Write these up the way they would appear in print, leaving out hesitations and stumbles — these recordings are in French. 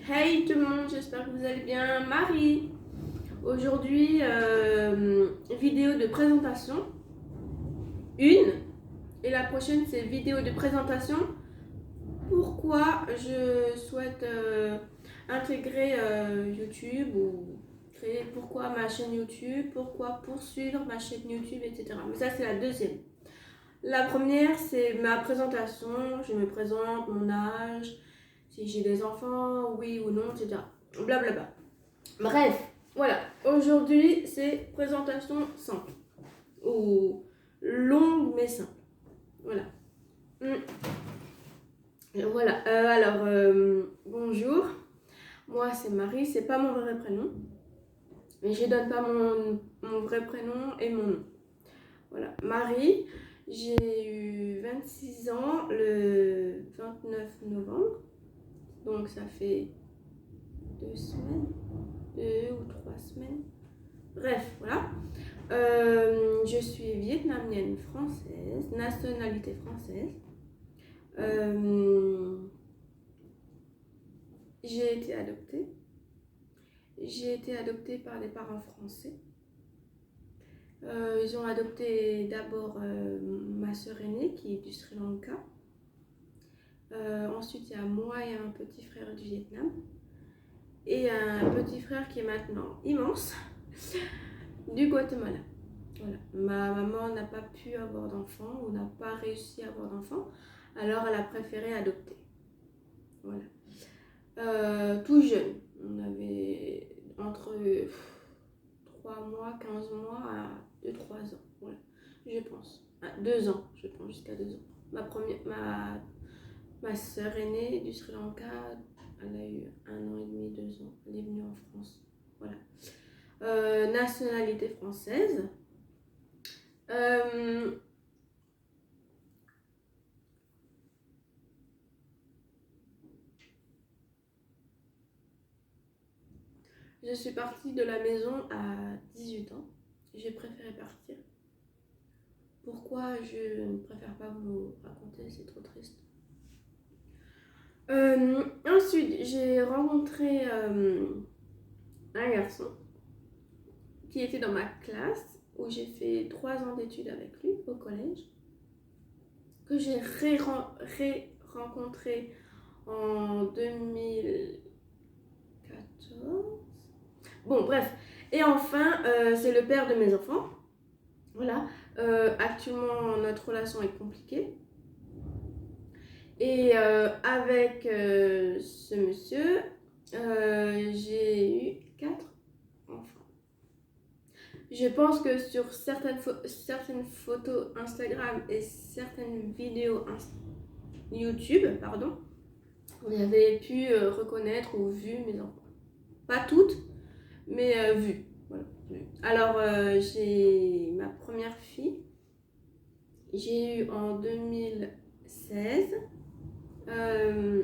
Hey tout le monde, j'espère que vous allez bien. Marie, aujourd'hui, vidéo de présentation, une, et la prochaine c'est vidéo de présentation. Pourquoi je souhaite intégrer YouTube ou créer pourquoi ma chaîne YouTube, pourquoi poursuivre ma chaîne YouTube, etc. Mais ça c'est la deuxième. La première c'est ma présentation, je me présente, mon âge, si j'ai des enfants, oui ou non, etc. Blablabla. Bref, voilà. Aujourd'hui, c'est présentation simple. Ou longue mais simple. Voilà. Voilà. Bonjour. Moi, c'est Marie. C'est pas mon vrai prénom. Mais je donne pas mon vrai prénom et mon nom. Voilà. Marie. J'ai eu 26 ans le 29 novembre. Donc, ça fait 2 semaines. 2 ou 3 semaines. Bref, voilà. Je suis vietnamienne française, nationalité française. J'ai été adoptée. J'ai été adoptée par des parents français. Ils ont adopté d'abord ma sœur aînée qui est du Sri Lanka. Ensuite, il y a moi et un petit frère du Vietnam. Et un petit frère qui est maintenant immense, du Guatemala. Voilà. Ma maman n'a pas pu avoir d'enfant ou n'a pas réussi à avoir d'enfant, alors elle a préféré adopter. Voilà. Tout jeune, on avait entre 3 mois, 15 mois à 2-3 ans. Voilà, je pense. 2 ans, je pense, jusqu'à 2 ans. Ma soeur aînée du Sri Lanka, elle a eu 1 an et demi, 2 ans. Elle est venue en France. Voilà. Nationalité française. Je suis partie de la maison à 18 ans. J'ai préféré partir. Pourquoi je ne préfère pas vous raconter, c'est trop triste. Ensuite, j'ai rencontré un garçon qui était dans ma classe où j'ai fait 3 ans d'études avec lui au collège, que j'ai rencontré en 2014. Bon, bref. Et enfin, c'est le père de mes enfants. Voilà. Actuellement, notre relation est compliquée. Et avec ce monsieur, j'ai eu 4 enfants. Je pense que sur certaines photos Instagram et certaines vidéos YouTube, pardon, vous avez pu reconnaître ou vu mes enfants. Pas toutes, mais vues. Voilà. Alors, j'ai ma première fille. J'ai eu en 2016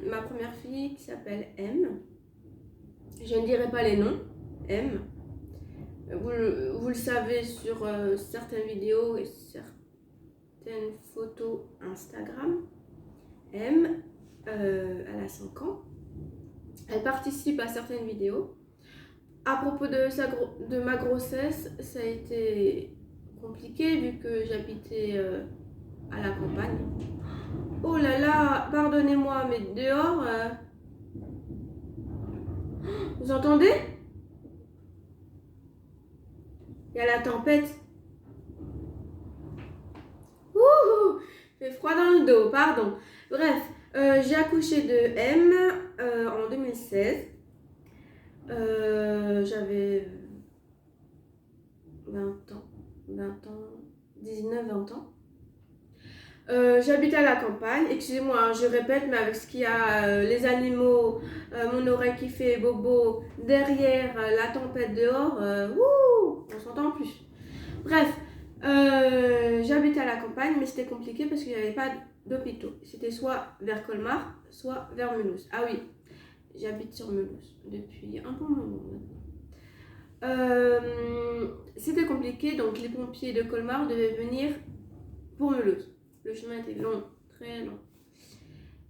ma première fille qui s'appelle M. Je ne dirai pas les noms. M. Vous le savez sur certaines vidéos et certaines photos Instagram. M, elle a 5 ans. Elle participe à certaines vidéos. À propos de ma grossesse, ça a été compliqué vu que j'habitais à la campagne. Oh là là, pardonnez-moi, mais dehors, vous entendez? Il y a la tempête. Ouh, il fait froid dans le dos, pardon. Bref, j'ai accouché de M en 2016. J'avais 20 ans, 19-20 ans. J'habitais à la campagne, excusez-moi, hein, je répète, mais avec ce qu'il y a, les animaux, mon oreille qui fait bobo, derrière la tempête dehors, on s'entend plus. Bref, j'habitais à la campagne, mais c'était compliqué parce qu'il n'y avait pas d'hôpitaux. C'était soit vers Colmar, soit vers Mulhouse. Ah oui, j'habite sur Mulhouse depuis un bon moment maintenant. C'était compliqué, donc les pompiers de Colmar devaient venir pour Mulhouse. Le chemin était long, très long.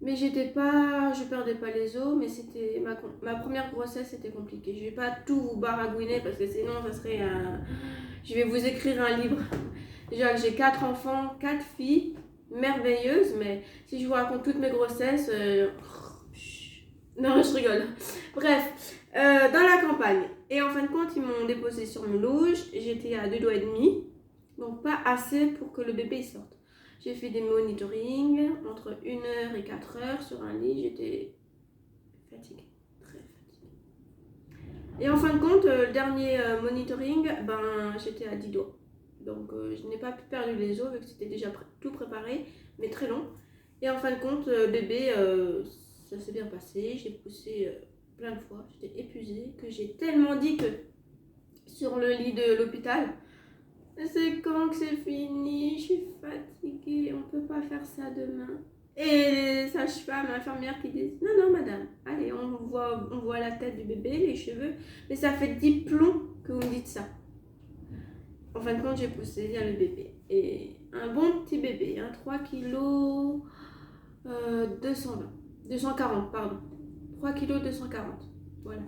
Mais je perdais pas les os, mais c'était ma première grossesse, c'était compliqué. Je vais pas tout vous baragouiner parce que sinon ça serait je vais vous écrire un livre. Déjà que j'ai 4 enfants, 4 filles merveilleuses, mais si je vous raconte toutes mes grossesses, non, je rigole. Bref, dans la campagne. Et en fin de compte, ils m'ont déposé sur Mulhouse. J'étais à 2 doigts et demi, donc pas assez pour que le bébé sorte. J'ai fait des monitoring entre 1 heure et 4 heures sur un lit. J'étais fatiguée, très fatiguée. Et en fin de compte, le dernier monitoring, j'étais à 10 doigts. Donc je n'ai pas perdu les os vu que c'était déjà tout préparé, mais très long. Et en fin de compte, bébé, ça s'est bien passé. J'ai poussé plein de fois. J'étais épuisée, que j'ai tellement dit que sur le lit de l'hôpital, c'est quand que c'est fini, je suis fatiguée, on peut pas faire ça demain. Et les sages-femmes, infirmières qui disent non, non, madame, allez, on voit la tête du bébé, les cheveux, mais ça fait 10 plombs que vous me dites ça. En fin de compte, j'ai poussé, il y a le bébé. Et un bon petit bébé, 3 kilos 240, pardon. 3 kilos 240, voilà.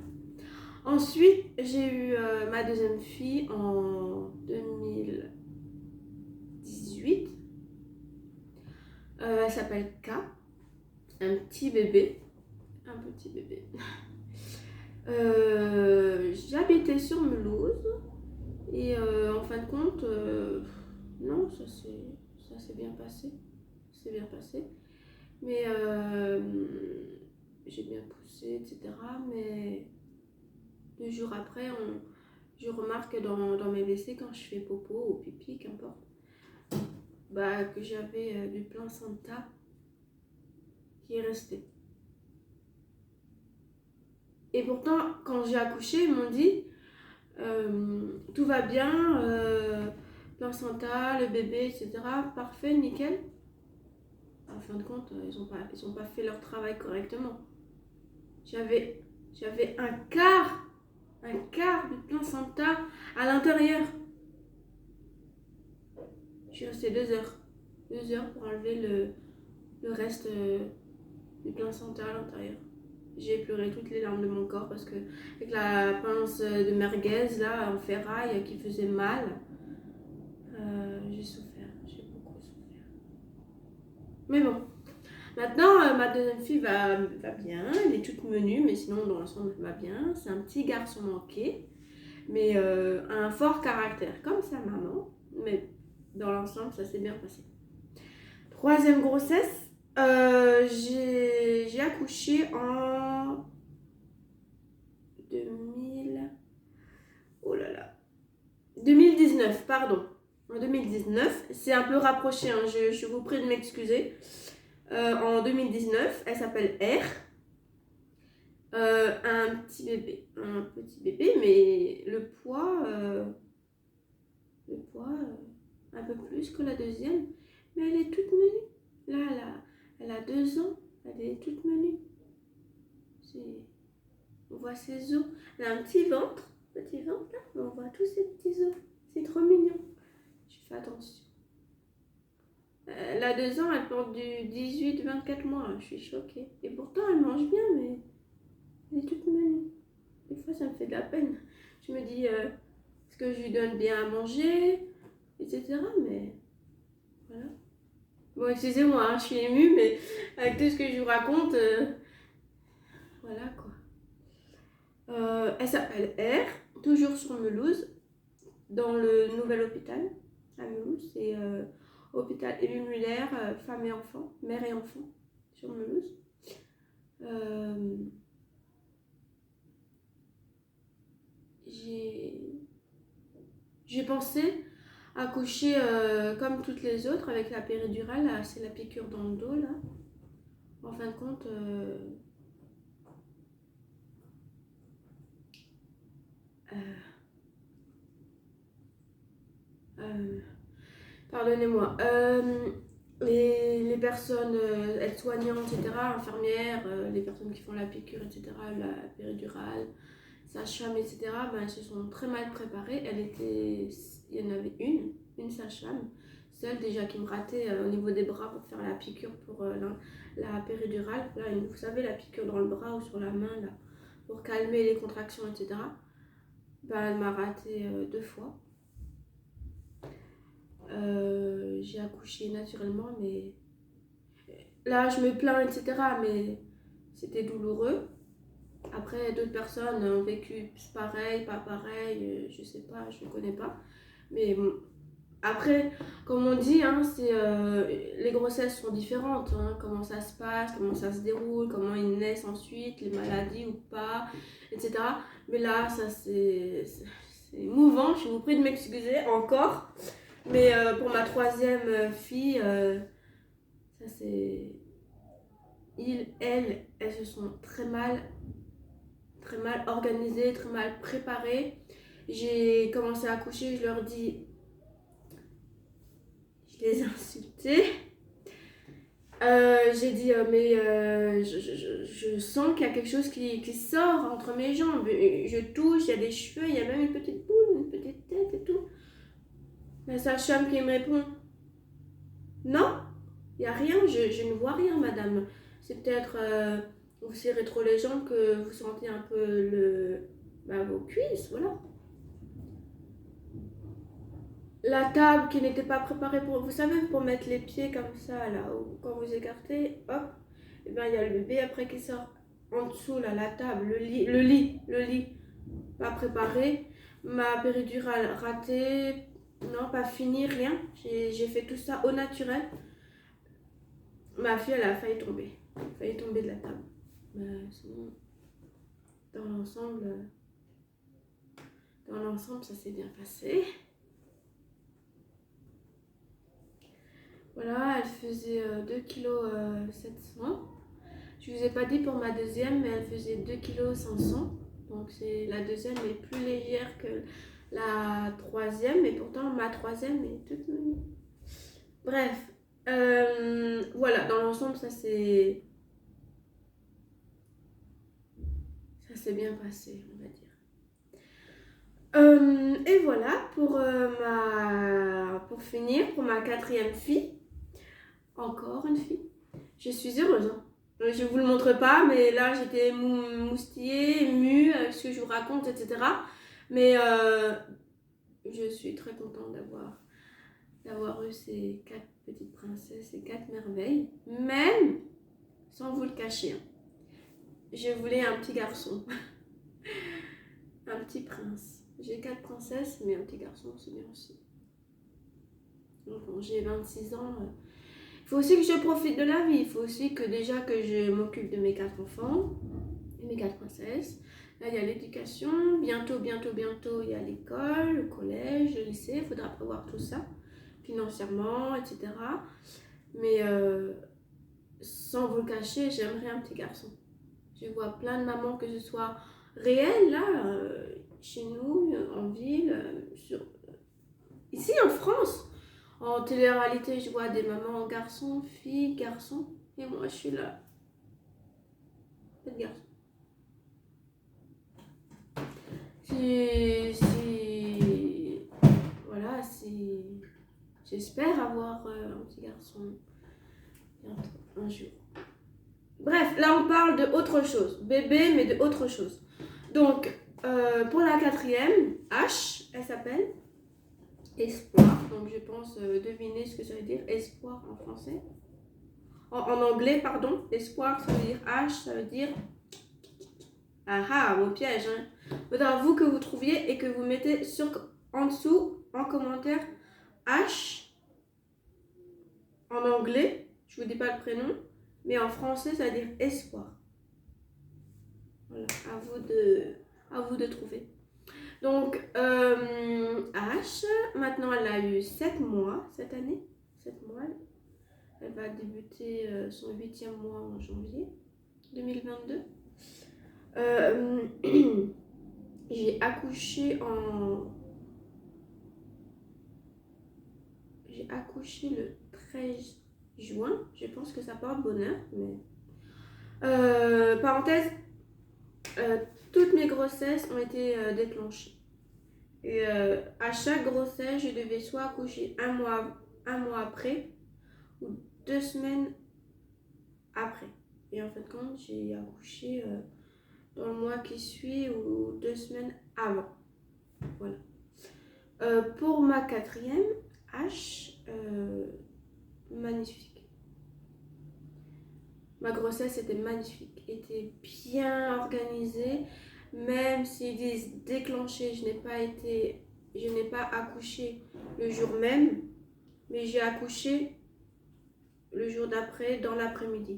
Ensuite, j'ai eu ma deuxième fille en 2018. Elle s'appelle K. Un petit bébé. Un petit bébé. J'habitais sur Mulhouse. Et en fin de compte, non, ça s'est bien passé. C'est bien passé. Mais j'ai bien poussé, etc. Mais 2 jours après, je remarque dans mes WC quand je fais popo ou pipi, qu'importe, que j'avais du placenta qui est resté. Et pourtant, quand j'ai accouché, ils m'ont dit tout va bien, placenta, le bébé, etc. Parfait, nickel. En fin de compte, ils ont pas fait leur travail correctement. J'avais un quart du placenta à l'intérieur. Je suis restée 2 heures. 2 heures pour enlever le reste du placenta à l'intérieur. J'ai pleuré toutes les larmes de mon corps parce que avec la pince de merguez là en ferraille qui faisait mal, j'ai souffert, j'ai beaucoup souffert. Mais bon, maintenant ma deuxième fille va bien, elle est toute menue, mais sinon dans l'ensemble elle va bien. C'est un petit garçon manqué, mais un fort caractère comme sa maman, mais dans l'ensemble ça s'est bien passé. Troisième grossesse, j'ai accouché en 2019, pardon. En 2019, c'est un peu rapproché, hein, je vous prie de m'excuser. En 2019, elle s'appelle R. Un petit bébé, mais le poids un peu plus que la deuxième, mais elle est toute menue. Là, elle a 2 ans, elle est toute menue. On voit ses os. Elle a un petit ventre là, mais on voit tous ses petits os. C'est trop mignon. Je fais attention. Elle a 2 ans, elle porte du 18-24 mois. Je suis choquée. Et pourtant, elle mange bien, mais elle est toute menue. Des fois, ça me fait de la peine. Je me dis, est-ce que je lui donne bien à manger, etc. Mais voilà. Bon, excusez-moi, je suis émue, mais avec tout ce que je vous raconte, voilà quoi. Elle s'appelle R, toujours sur Mulhouse, dans le nouvel hôpital à Mulhouse. C'est hôpital Émile Muller, femme et enfant, mère et enfant, sur Mulhouse. J'ai pensé accoucher comme toutes les autres avec la péridurale, là, c'est la piqûre dans le dos là. En fin de compte, pardonnez-moi, les personnes aides-soignantes, etc., infirmières, les personnes qui font la piqûre, etc., la péridurale, sage-femme, etc., elles se sont très mal préparées. Il y en avait une sage-femme, celle déjà qui me ratait au niveau des bras pour faire la piqûre pour la péridurale. Là, vous savez, la piqûre dans le bras ou sur la main, là, pour calmer les contractions, etc. Ben, elle m'a raté 2 fois. J'ai accouché naturellement, mais là, je me plains, etc. Mais c'était douloureux. Après, d'autres personnes ont vécu pareil, pas pareil, je sais pas, je ne connais pas. Mais bon, après, comme on dit, hein, les grossesses sont différentes. Hein, comment ça se passe, comment ça se déroule, comment ils naissent ensuite, les maladies ou pas, etc. Mais là, ça c'est émouvant. Je vous prie de m'excuser encore. Mais pour ma 3e fille, ça c'est... elles se sont très mal organisées, très mal préparées. J'ai commencé à accoucher, je leur dis... Je les ai insultés. J'ai dit, je sens qu'il y a quelque chose qui sort entre mes jambes. Je touche, il y a des cheveux, il y a même une petite boule, une petite tête et tout. La sage-femme qui me répond, non, il n'y a rien, je ne vois rien, madame. C'est peut-être, vous serrez trop les jambes que vous sentez un peu vos cuisses, voilà. La table qui n'était pas préparée pour, vous savez, pour mettre les pieds comme ça, là, ou quand vous écartez, hop, et bien il y a le bébé après qui sort en dessous, là, la table, le lit, pas préparé, ma péridurale ratée, non, pas fini, rien, j'ai fait tout ça au naturel. Ma fille, elle a failli tomber de la table. Mais sinon, dans l'ensemble, ça s'est bien passé. Voilà, elle faisait 2,7 kg. Je vous ai pas dit pour ma deuxième, mais elle faisait 2,5 kg. Donc la deuxième est plus légère que la troisième, mais pourtant ma troisième est toute mignonne. Bref, voilà, dans l'ensemble, ça s'est bien passé, on va dire. Et voilà, pour finir, pour ma 4e fille, encore une fille, je suis heureuse. Hein. Je ne vous le montre pas, mais là j'étais moustillée, émue avec ce que je vous raconte, etc. Mais je suis très contente d'avoir eu ces 4 petites princesses, ces 4 merveilles, même sans vous le cacher. Hein. Je voulais un petit garçon, un petit prince. J'ai 4 princesses, mais un petit garçon, c'est bien aussi. Donc, bon, j'ai 26 ans. Il faut aussi que je profite de la vie. Il faut aussi que déjà que je m'occupe de mes 4 enfants et mes 4 princesses. Là, il y a l'éducation. Bientôt, il y a l'école, le collège, le lycée. Il faudra prévoir tout ça, financièrement, etc. Mais sans vous le cacher, j'aimerais un petit garçon. Je vois plein de mamans, que ce soit réel, là, chez nous, en ville, ici en France. En télé-réalité, je vois des mamans garçons, filles, garçons. Et moi, je suis là. Pas de garçon. Voilà, j'espère avoir un petit garçon bientôt, un jour. Bref, là on parle de autre chose. Bébé, mais de autre chose. Donc, pour la 4e, H, elle s'appelle Espoir. Donc, je pense deviner ce que ça veut dire. Espoir en français. En anglais, pardon. Espoir, ça veut dire H, ça veut dire... Ah, vos pièges. Hein. Faudra vous que vous trouviez et que vous mettez en dessous, en commentaire, H, en anglais. Je vous dis pas le prénom. Mais en français, ça veut dire espoir. Voilà, à vous de trouver. Donc, H, maintenant elle a eu 7 mois cette année. 7 mois. Elle va débuter son 8e mois en janvier 2022. J'ai accouché le 13 juin. Je pense que ça porte bonheur. Mais... parenthèse, toutes mes grossesses ont été déclenchées. Et à chaque grossesse, je devais soit accoucher un mois un mois après ou 2 semaines après. Et en fin de compte, j'ai accouché dans le mois qui suit ou 2 semaines avant. Voilà. Pour ma quatrième H, magnifique. Ma grossesse était magnifique, était bien organisée. Même s'ils disent déclenché, je n'ai pas accouché le jour même, mais j'ai accouché le jour d'après dans l'après-midi.